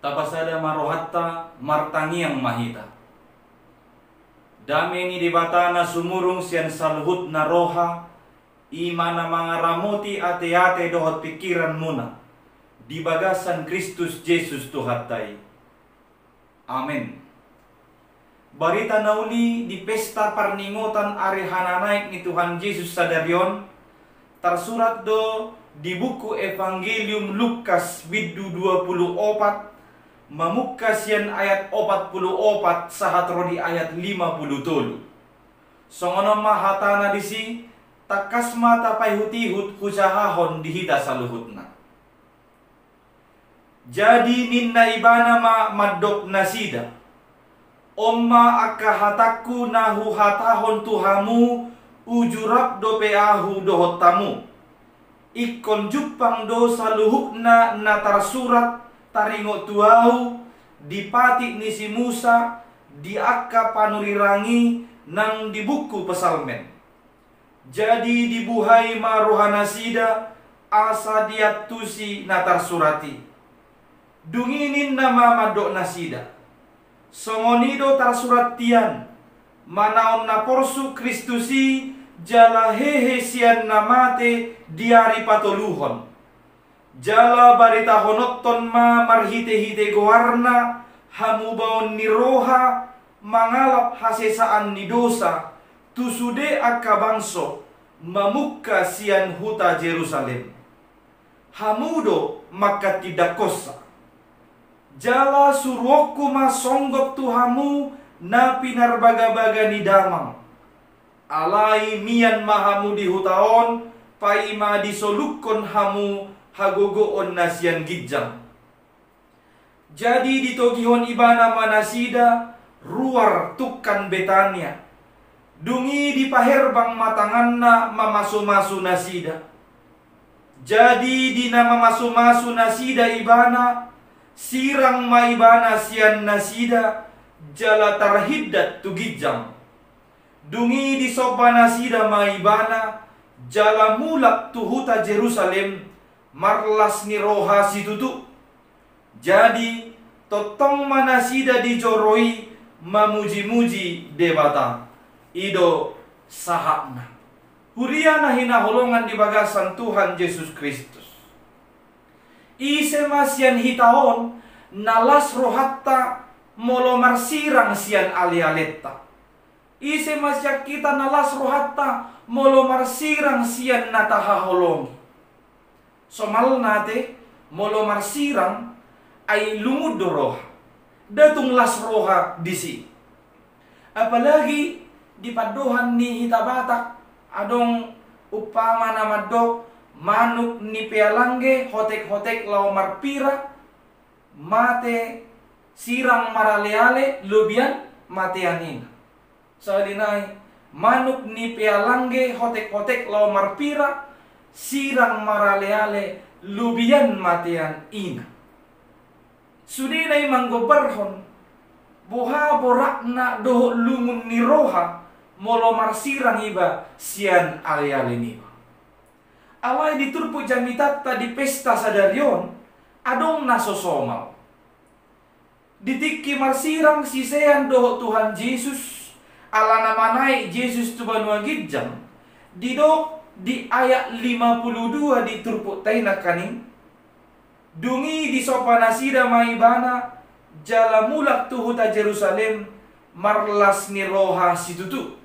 tapasada marohatta martangiang mahita. Dame ni dibatana sumurung sian salhut na roha, imana mga ramoti ate-ate dohot pikiran muna, di bagasan Kristus Jesus Tuhatay. Amen. Barita nauli di pesta parningotan ari hananaik ni Tuhan Yesus sadaryon, tersurat do di buku Evangelium Lukas bidu 24, mamukkas yan ayat 44 sahatro di ayat 50. Songono mahatana disi takas mata pay hutihut husahahon dihita saluhutna. Jadi ninna ibana madok nasida. Omma akahatakku nahu hatahon tuhamu ujurap do peahu dohot tamu. Ikon jupang do saluhukna natar surat taringo tuau dipati ni si Musa di akka panurirangi nang di buku pesalmen. Jadi dibuhai maruhanasida asa diatusi natar surati. Dunginin nama madok nasida. Songonido tarsurat tian manaon na porsu Kristusi jala hehe sian namate diari patoluhon. Jala barita honotton ma marhite-hite goarna hamubaon ni roha mangalap hasesaan ni dosa tusude akabangso mamukka sian huta Jerusalem. Hamudo maka tidak kosa. Jala suruhku ma songgok tuhamu na pinarbaga-baga ni damang. Alai mian mahamu di hutaon, paima disolukon hamu hagogoon nasian gijang. Jadi ditogihon ibana manasida, ruar tukan Betania. Dungi di paherbang matanganna mamasu-masu nasida. Jadi di nama masu-masu nasida ibana, sirang maibana sian nasida jala tarhiddat tugijang. Dungi di sopa nasida maibana jala mulak tuhuta Jerusalem marlas ni roha situtu. Jadi totong manasida dijoroi mamuji-muji debata ido sahakna. Huriana hinaholongan di bagasan Tuhan Yesus Kristus. Ise masian hitaon nalas rohatta molo marsirang sian alialetta. Ise masya kita nalas rohatta molo marsirang sian natahaholongi. Somal nate molo marsirang ay lungud do roha. Datung las roha disi. Apalagi di paduhan ni hitabatak adong upama namadok manuk ni pealangge hotek-hotek lau marpira mate sirang maraleale lubian mateanin. Salinay manuk ni pealangge hotek-hotek lau marpira sirang maraleale lubian matean ina. Sudinay manggobarhon buha borakna doho lungun ni roha molo marsirang iba sian ale-ale niba. Alay diturpu jamitatta di pesta sadaryon adong nasosomal. Ditiki marsirang sisean doho Tuhan Yesus ala namanay Yesus tubanua gidjang. Didok di ayat 52 diturpu tayo na kaning. Dungi di sopa nasida maibana jala mulak tuhuta Jerusalem marlas ni roha situtu.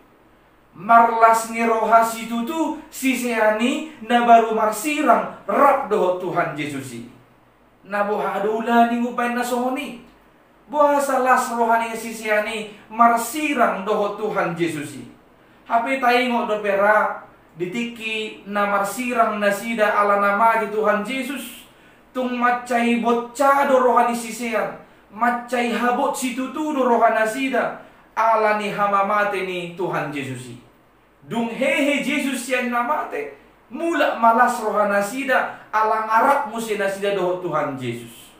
Marlas ni roha situtu siseani na baru marsirang rap doho Tuhan Yesusi. Na bohadula ni ngupay na songoni. Buha salas rohani siseani marsirang doho Tuhan Yesusi. Hape tayo do pera ditiki na marsirang nasida ala nama di Tuhan Yesus. Tung macay botchado rohani sisean. Macay habot situtu do rohana sida. Ala ni hamamate ni Tuhan Yesusi. Dung hehe Yesus yang namate mula malas rohana sida alang arap musi nasida doho Tuhan Yesus.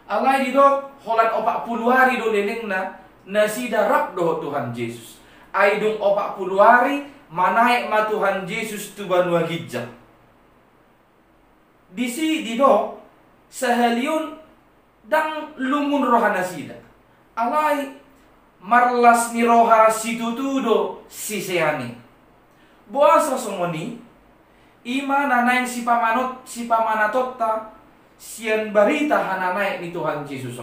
Alay di dok holan 40 hari do lelengna nasida rap doho Tuhan Yesus. Ay dung 40 hari manaik ma Tuhan Yesus tu banua gijang. Disi di dok sahaliun dang lumun rohana sida. Alai marlas ni roha situtudo siseani. Boasa somoni ima nanay si pamanatokta siyan barita hananaik ni Tuhan Yesus.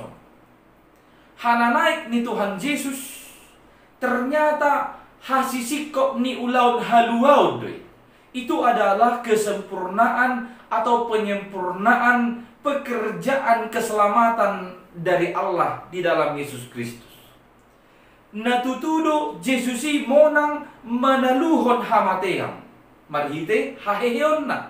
Hananaik ni Tuhan Yesus ternyata hasisikok ni ulaun haluaud. Itu adalah kesempurnaan atau penyempurnaan pekerjaan keselamatan dari Allah di dalam Yesus Kristus. Natutudo Jesusi monang manaluhon hamateam. Marhite haheheon na.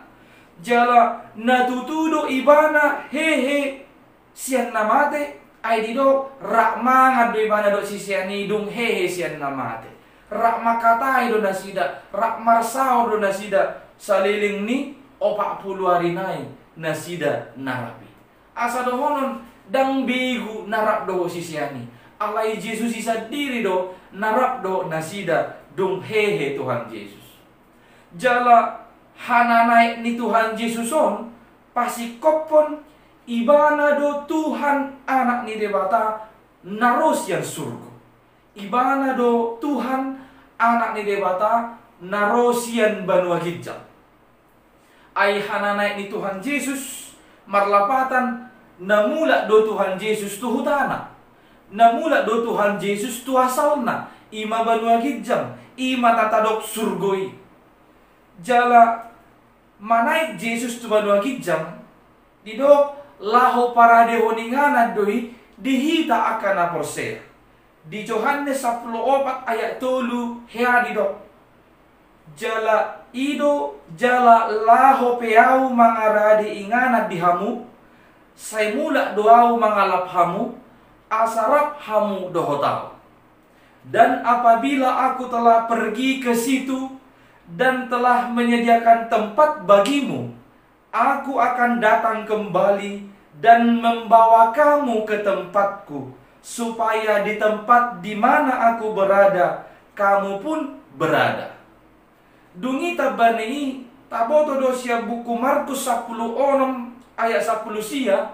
Jala natutudo ibana hehe sian namate ay dido rakmangad do ibana do sisiani dung hehe sian namate. Rakmakatay do nasida, rakmarsao do nasida saliling ni 40 hari nai nasida narapi. Asa dohonon dang bigu narap do sisiani. Alai Yesus isa diri do narap do nasida dung hehe Tuhan Yesus. Jala hananay ni Tuhan Yesuson pasikopon ibana do Tuhan anak ni debata naros yang surga. Ibana do Tuhan anak ni debata narosian banua gijjal. Ay hananay ni Tuhan Yesus marlapatan namula do Tuhan Yesus tuhutana. Namula do Tuhan Yesus tu asalna. Ima banua gijjal, ima tatadok surgoi. Jala manaik Yesus tu banua gijjal didok laho para dehoningana doi dihita akan aporsea. Di Yohanes 14 ayat 3 hea didok. Jala ido jala laho peau mangaradi inganat dihamu. Sai mula doau mangalap hamu. Asarap hamu dohotau. Dan apabila aku telah pergi ke situ dan telah menyediakan tempat bagimu, aku akan datang kembali dan membawa kamu ke tempatku, supaya di tempat di mana aku berada, kamu pun berada. Dungi tabani taboto dosia buku Markus 10 ayat 10 sia,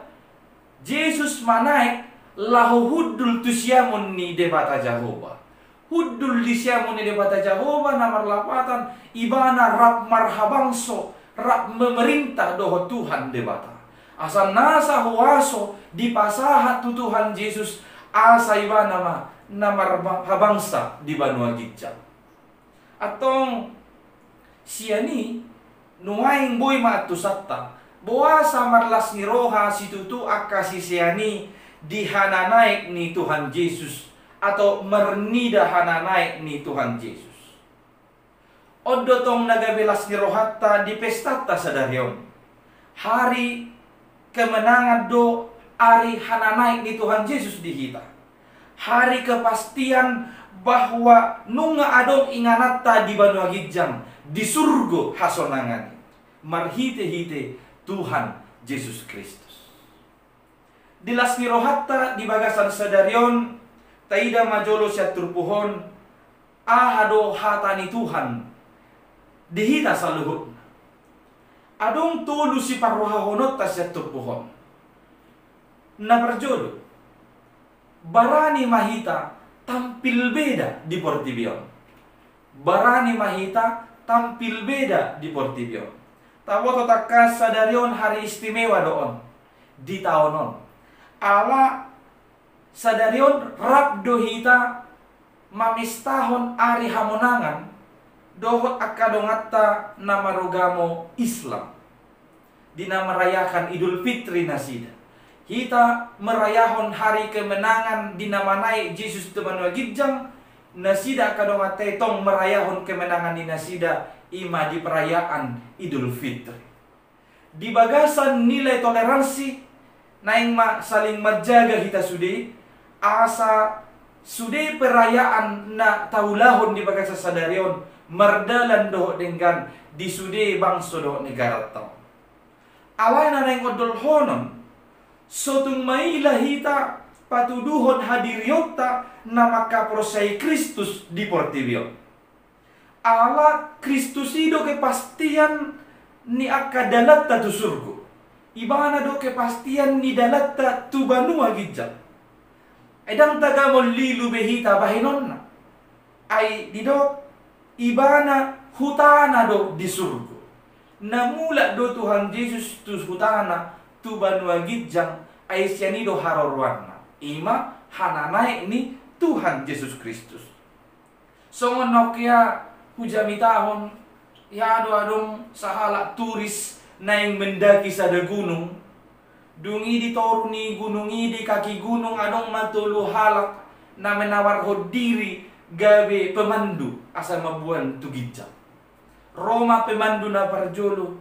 Yesus manaik lahu huddul tusiamun ni debata Jehovah. Huddul disiamun ni debata Jehovah namar lapatan ibana rap marhabangso rap memerintah doho Tuhan debata. Asa nasa huaso di pasahat tu Tuhan Yesus asa ibana namar habangsa di banua gijjal. Atong siani nuaing boy maatusatta boasa marlas ni roha situtu akasi siani di hananaik ni Tuhan Yesus atau mernida hananaik ni Tuhan Yesus. Odotong nagabelas ni rohatta di pestata sadarion. Hari kemenangan do ari hananaik ni Tuhan Yesus dihita. Hari kepastian bahwa nunga adong inganatta di banua gijjang di surgo hasonangan. Marhite-hite Tuhan Yesus Kristus. Dilas ni rohatta di bagasan sadarion taida majolo siya turpuhon ahado hatani Tuhan dihita sa luhut. Adong tulu si parrohahonot ta siya turpuhon na perjolo barani mahita tampil beda di Portibion. Barani mahita tampil beda di Portibion. Tawo takas sadarion hari istimewa doon di taonon. Ala sadarion rap dohita mamistahon ari hamonangan dohot akadongatta namarugamo Islam. Dinamarayakan Idul Fitri nasida. Kita merayahon hari kemenangan dinamanai Yesus temanua gijjang nasida akadongatta tong merayahon kemenangan di nasida ima di perayaan Idul Fitri. Di bagasan nilai toleransi naing saling menjaga kita sudi asa sudi perayaan na taulahon di bagasan sadarion merdalan doh dengan di sudi bangso doh negara tau. Alay na naing odol honon sotung mailah hita patuduhon hadiriota na makaprosay Kristus di Portibio. Ala Kristus ido kepastian ni akadalat tatu surgo. ibana do kepastian ni dalatta tu banua gijja. Edang taga mo lilu behita bahinonna. Ay didok ibana hutana do di surga. Namula do Tuhan Yesus tu hutana tu banua gijjang ay siya do harorwana. Ima hananay ni Tuhan Yesus Kristus. So nokya hujamitahon ya adong sahala turis na yung mendaki sa gunung. Dungi di toru ni gunung di kaki gunung adong matulu halak na menawar diri gabe pemandu asa mabuan tugidja. Roma pemandu na parjolo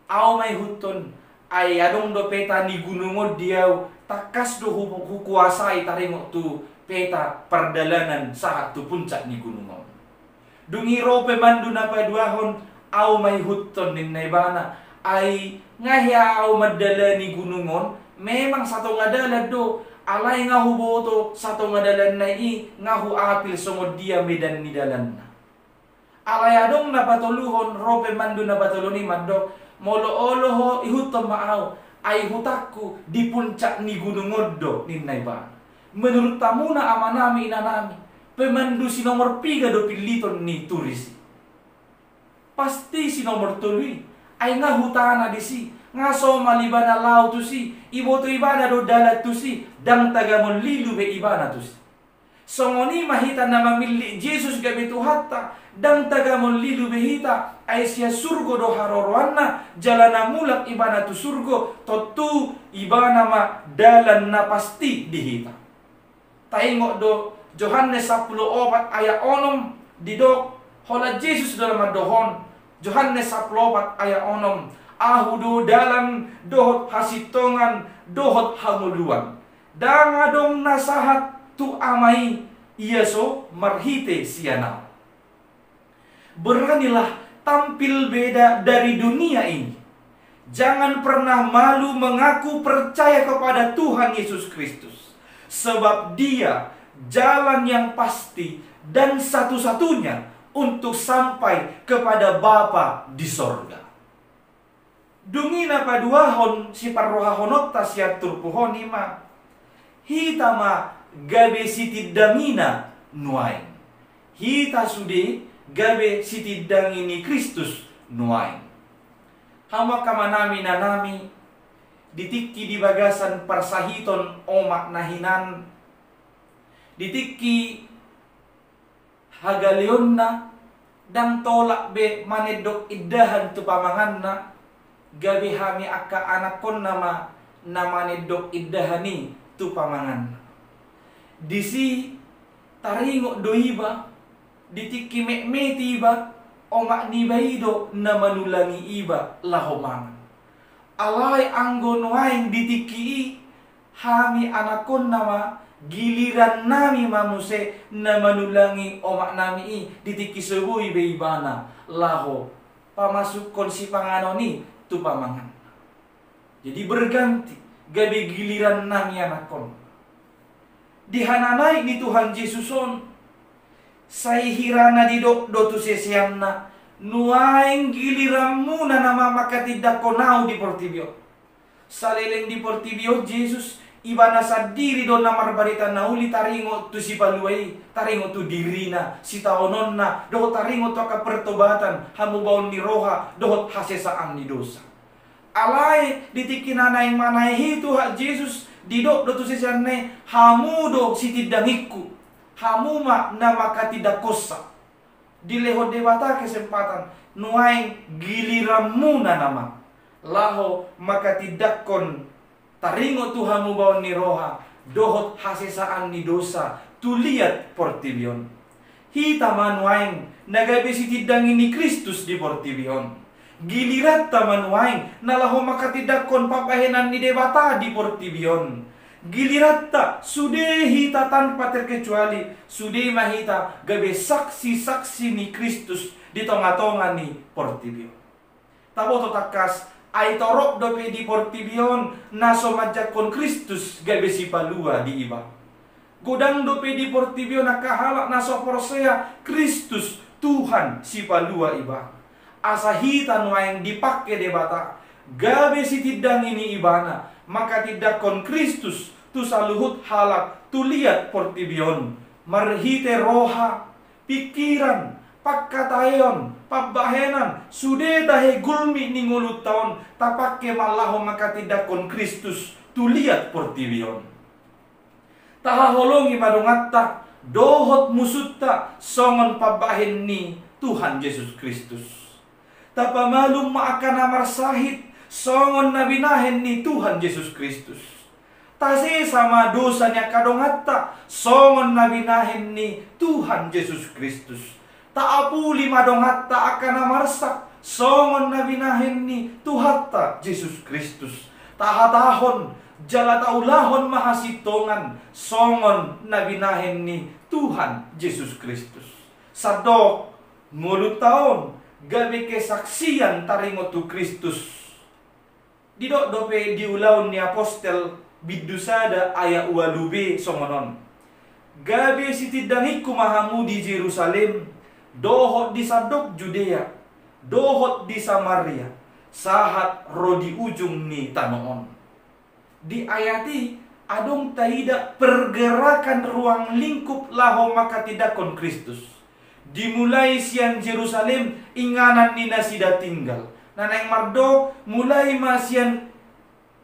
aw may huton ay adong do peta ni gunungod diaw takas do hukuasay taringo tu peta perdalanan saat tu puncak ni gunungod. Dungi ro pemandu na paduahon aw may huton nin naibana ay ngahya aw madala ni gunungon memang sato ngadala do alay nga huboto sato ngadalan na ngahu apil sumod dia medan ni dalan na alay adong napatuluhon rope mandu napatuluni maddo molo-olo ho ihutom maaw ay hutakku di puncak ni gunungod do ninnay ba menurut tamu na ama nami ina nami pemandu si nomor 3 do piliton ni turis pasti si nomor 3 ay nga hutana di si nga so malibana law tu si ibo tu ibana do dalat tu si dang taga mon lilu be ibana tu si so ngoni mahita na mamili Jesus gabi tu hatta dang taga mon lilu be hita ay siya surgo do harorwana jalana mulak ibana tu surgo to tu ibana ma dalan na pasti di hita taingo do Yohanes 10 ayat 6 didok hola Jesus dalam adohon Yohanes 10 ayat 6 ahudu dalam dohot hasitongan dohot hamuluan dangadong nasahat tu amai iaso marhite siana. Beranilah tampil beda dari dunia ini. Jangan pernah malu mengaku percaya kepada Tuhan Yesus Kristus, sebab Dia jalan yang pasti dan satu-satunya untuk sampai kepada Bapa di sorga. Dungina paduahon si parrohahonot tasyatur puhon ima hitama gabe siti damina nuain hita sude gabe siti dangini Kristus nuain hama kamanami nanami ditikki di bagasan parsahiton omak nahinan ditikki hagalionna dan tolak be manedok iddahan tu pamanganna gabi hami akka anakon nama manedok iddahani tu pamangan disi taringo doiba ditiki mekmeti iba omak nibaido na manulangi iba lahomangan alay anggon waing ditiki hami anakon nama giliran nami mamuse na manulangi omak nami ditiki sebuy beibana laho pamasuk konsi pangano ni tu pamangan. Jadi berganti gabi giliran nami anakon. Dihananay ni Tuhan Jesuson say hirana di do tu sesiamna nuaing giliranmu na nama makatidak konau di Portibio. Saleleng di Portibio Jesus ibana sa diri do namar barita na uli taringo tu si paluay taringo tu dirina si taonon na dohot taringo to ka pertobatan hamubaon ni roha dohot hasesaan ni dosa alay ditikinanay manay hito ha Jesus didok do tu sesane hamudo si tidangikku hamuma na makatidakosa dilehod debata kesempatan nuay giliranmu na nama laho makatidakon taringo Tuhan mu baon ni roha dohot hasesaan ni dosa tuliat Portibion hita manuaing nagabi si tidangin ni Kristus di Portibion gilirat manuaing nalaho makatidakon papahenan ni debata di Portibion gilirat ta sude hita tanpa terkecuali sude mahita gabe saksi-saksi ni Kristus di tonga-tonga ni Portibion tabo to takas ay torok dope di Portibion na somadjakon Kristus gabe si palua di iba. Godang dope di Portibion nakahalak na soporsea Kristus Tuhan si palua iba. Asa hita nuayang dipake debata gabe si tidang ini ibana, maka tidakon Kristus tu saluhut halak tu lihat portibion, marhite roha, pikiran, pakkatayon, pabbahenan, sude dahe gulmi ningulut taon, tapakke malaho maka tidakon Kristus tu lihat portibion. Tahaholongi madungatta, dohot musutta, songon pabahen ni Tuhan Yesus Kristus. Tapamalum maakan amar sahid, songon nabinahen ni Tuhan Yesus Kristus. Tase sama dosanya kadongatta, songon nabinahen ni Tuhan Yesus Kristus. Taapuli madongatta akan amarsak, songon nabinahen ni Tuhatta Yesus Kristus. Tahatahon, jala taulahon mahasitongan, songon nabinahen ni Tuhan Yesus Kristus. Sadok mulut taon gabe kesaksian taringo tu Kristus. Didok dope diulaun ni apostel bidusada aya ualube songonon. Gabe sitidangiku mahamu di Jerusalem, dohot di sadok Judea, dohot di Samaria, sahat rodi ujung ni tanoon. Di ayati adong taida pergerakan ruang lingkup laho maka tidakon Kristus. Dimulai sian Jerusalem inganan ni nasida tinggal. Naneng mardok mulai masian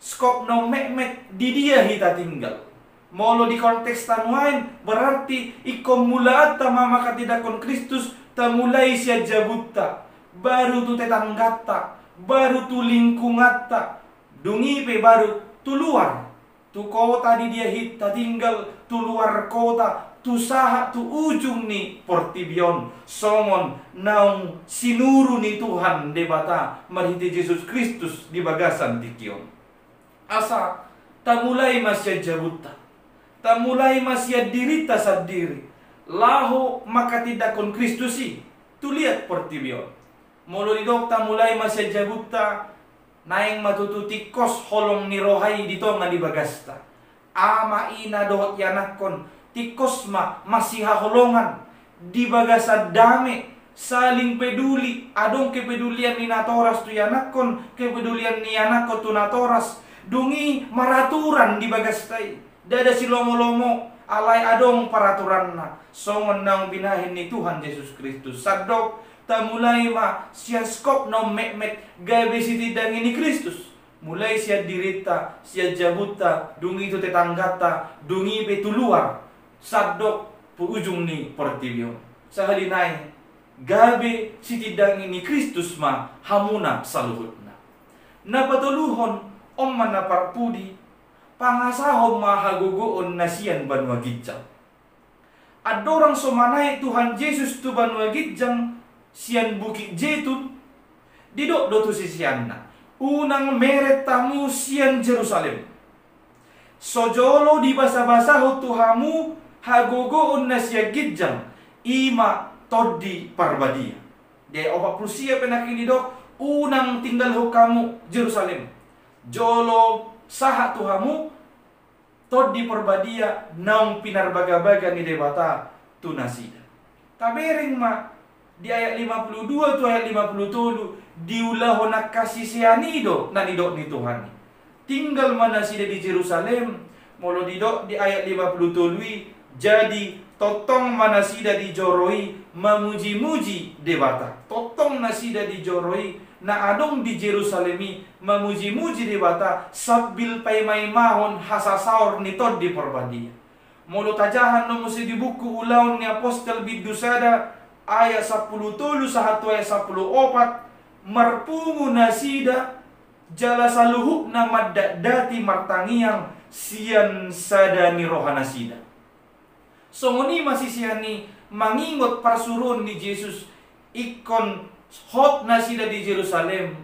skop no mekmek di dia hita tinggal. Molo di konteks tanuain berarti ikom mulaat tama maka tidakon Kristus tamulai sia jabutta. Baru tu tetanggata, baru tu lingkungatta, dungi pe baru tu luar, tu kota di dia hita tinggal, tu luar kota, tu saha tu ujung ni portibion, songon naung sinuru ni Tuhan debata marhiti Yesus Kristus di bagasan dikion. Asa tamulai masya jabuta, tamulai masya dirita sadiri, laho maka tidakon Kristusi, tu lihat portibion. Molo didok tamulai masya jabuta, naing matututi kos holong ni rohai ditonga di bagasta. Ama ina dohot yanakon, tikos masih haholongan di bagasa dame, saling peduli, adong kepedulian ni natoras tu yanakon, kepedulian ni yanakon tu natoras, dungi maraturan di bagastai, dada si lomo-lomo, alai adong paraturanna, songon nang binahin ni Tuhan Yesus Kristus. Sadok tamulai siya skop no mek gabe si tidang ini Kristus. Mulai siya dirita, siya jabuta, dungi itu tetanggata, dungi betu luar, sadok pu ujung ni portibio. Sahalinay, gabe si tidang ini Kristus hamuna saluhutna. Napatuluhon om manaparpudi, pangasahom mahagugoon na siyan banwa gidjang. Adorang somanay Tuhan Yesus tu banwa gidjang, sian bukit Jetun, didok dotu sisianna. Unang meret tamu sian Jerusalem. Sojolo di basa-basa tuhamu hagogoon na siya gidjang, ima toddi parbadia. De opak prusia penakini dok, unang tinggal ho kamu Jerusalem. Jolo saha tuhamu toddi parbadia naung pinarbaga-baga ni debata tunasida. Tabering di ayat 52 tu ayat 57 diulah nak kasih sianido nanido ni Tuhan. Tinggal mana sida di Jerusalem, molo didok di ayat 57 jadi totong mana sida di joroi memuji-muji debata. Totong nasida di joroi na adong di Jerusalemi memuji-muji debata sabil paimai mahon hasasaur ni tod di perbadia. Molo tajahan no musi di buku ulaun ni apostel bidusada ayat 10 sahatu ayat 10 marpungu nasida jala saluhuk na maddati martangiang sian sadani rohana sida. Songoni masih siani mangingot parsurun ni Yesus ikon hot nasida di Jerusalem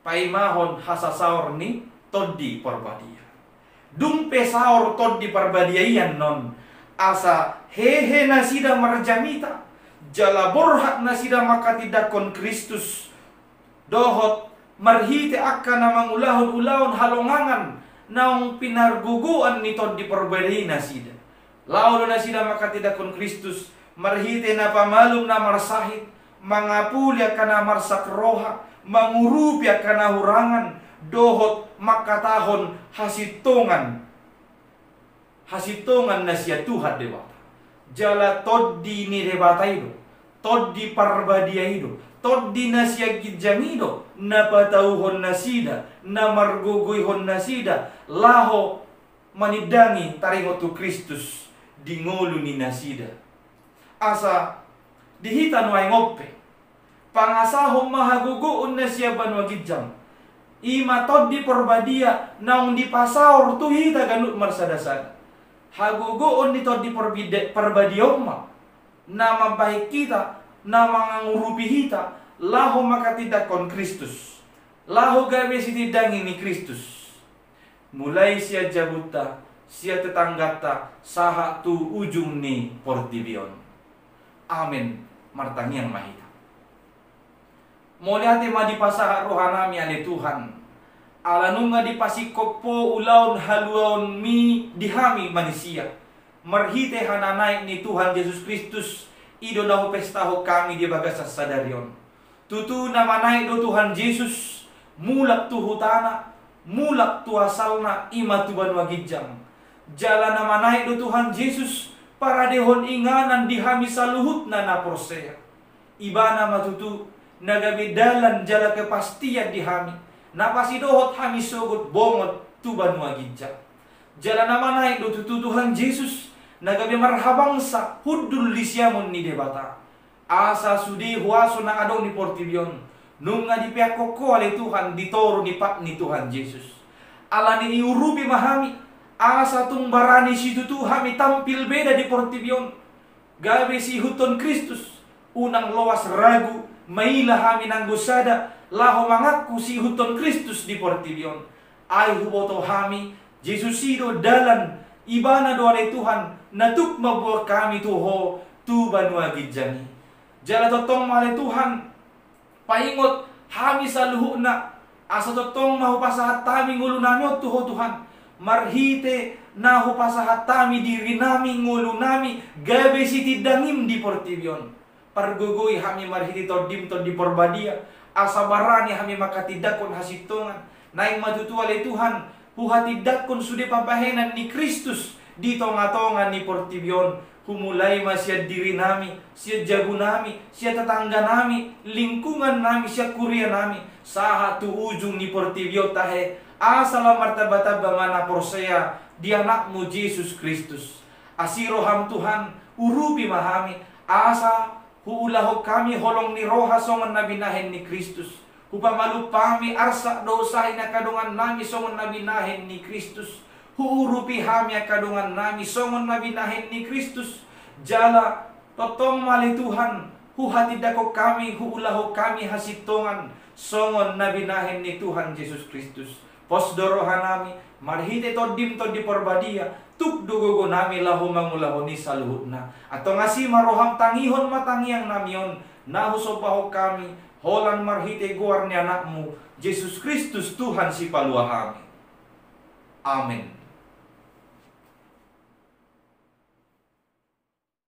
paimahon hasasaur ni toddi parbadia. Dumpe saur toddi parbadiaian non asa hehe nasida marjamita jala borhak nasida maka tidakon Kristus dohot marhite akan namang ulahon halongangan naung pinarguguan ni toddi parbadai nasida. Laulo nasida maka tidakon Kristus marhite na pamalum na marsahit mangapuli akan na marsak roha mangurupi kanahurangan dohot makatahon hasitongan na siya Tuhan debata. Jala toddi ni debata ido, toddi parbadia ido, toddi na siya gidjang ido, napatauhon na sida, na marguguihon na sida, laho manidangi taringotu Kristus di ngolu ni nasida. Asa dihitan way ngoppe pangasahom mahaguguon na siya banwa gidjam ima toddi porbadia naung di pasaor tuhita ganut marsadasan haguguon ni toddi perbadioma nama baik kita nama ngurupi hita laho makatidakon Kristus laho gawe sitidangi ni Kristus mulai siya jabuta siya tetanggata saha tu ujung ni portibion. Amin martangiang mahita. Moliate madipasaha rohanami ale Tuhan. Alanunga dipasikoppo ulaun haluaun mi dihami manusia. Marhite hananay ni Tuhan Yesus Kristus ido naho pestaho kami di bagasas sadarion. Tutu namanay do Tuhan Yesus mulak tu hutana, mulak tu asalna ima tuban wagijang. Jalan namanay do Tuhan Yesus para dehon inganan dihami saluhut na naporsea. Ibana matutu nagabidalan jala kepastian dihami. Napasidohot hami sogot bongot tuban wagidja. Jala namanay do tutu Tuhan Yesus nagabi marhabangsa hudul lisiamon ni debata. Asa sudi huaso na adong ni portibion. Nunga di pihak koko ale Tuhan ditoro ni pak ni Tuhan Yesus. Alani iurubi mahami. Asa tumbarani si tutu hami tampil beda di portibion. Gabe si huton Kristus. Unang loas ragu. Maila hami nanggusada. Laho mangaku si huton Kristus di portibion. Ay huboto hami. Jesus sido dalan. Ibana doa Tuhan. Natuk mabuah kami tuho. Tuban wagidjani. Jala totong male Tuhan. Paingot hami saluhu na. Asa totong mahupasahat tami ngulu nami tuho Tuhan. Marhite naho pasahatami diri nami ngulu nami gabe siti dangim di portibion. Pargugoy hami marhite todim to di porbadia asabarani hami makatidakon hasitongan naing matutuale Tuhan puhatidakon sude pampahenan ni Kristus di tonga-tonga ni portibion. Humulay masya diri nami, siya jago nami, siya tetangga nami, lingkungan nami, siya kuria nami. Saha tu ujung ni portibio tahe, asala martabata bamana porsea, di anakmu Yesus Kristus. Asiro ham Tuhan, urupi mahami, asa huulaho kami holong ni roha songon nabinahen ni Kristus. Hupamalupami arsa dosahin na kadungan nami songon nabinahen ni Kristus. Huurupi hami kadungan nami songon nabinahen ni Kristus. Jala totong mali Tuhan huhatidako kami huulaho kami hasitongan songon nabinahen ni Tuhan Yesus Kristus. Posdorohan nami marhite todim to di porbadia tuk dugogo nami lahu mangulaho ni saluhut na atau ngasi maroham tangihon matangiang namion nahusopaho kami holan marhite guar ni anakmu Yesus Kristus Tuhan si paluahami. Amin.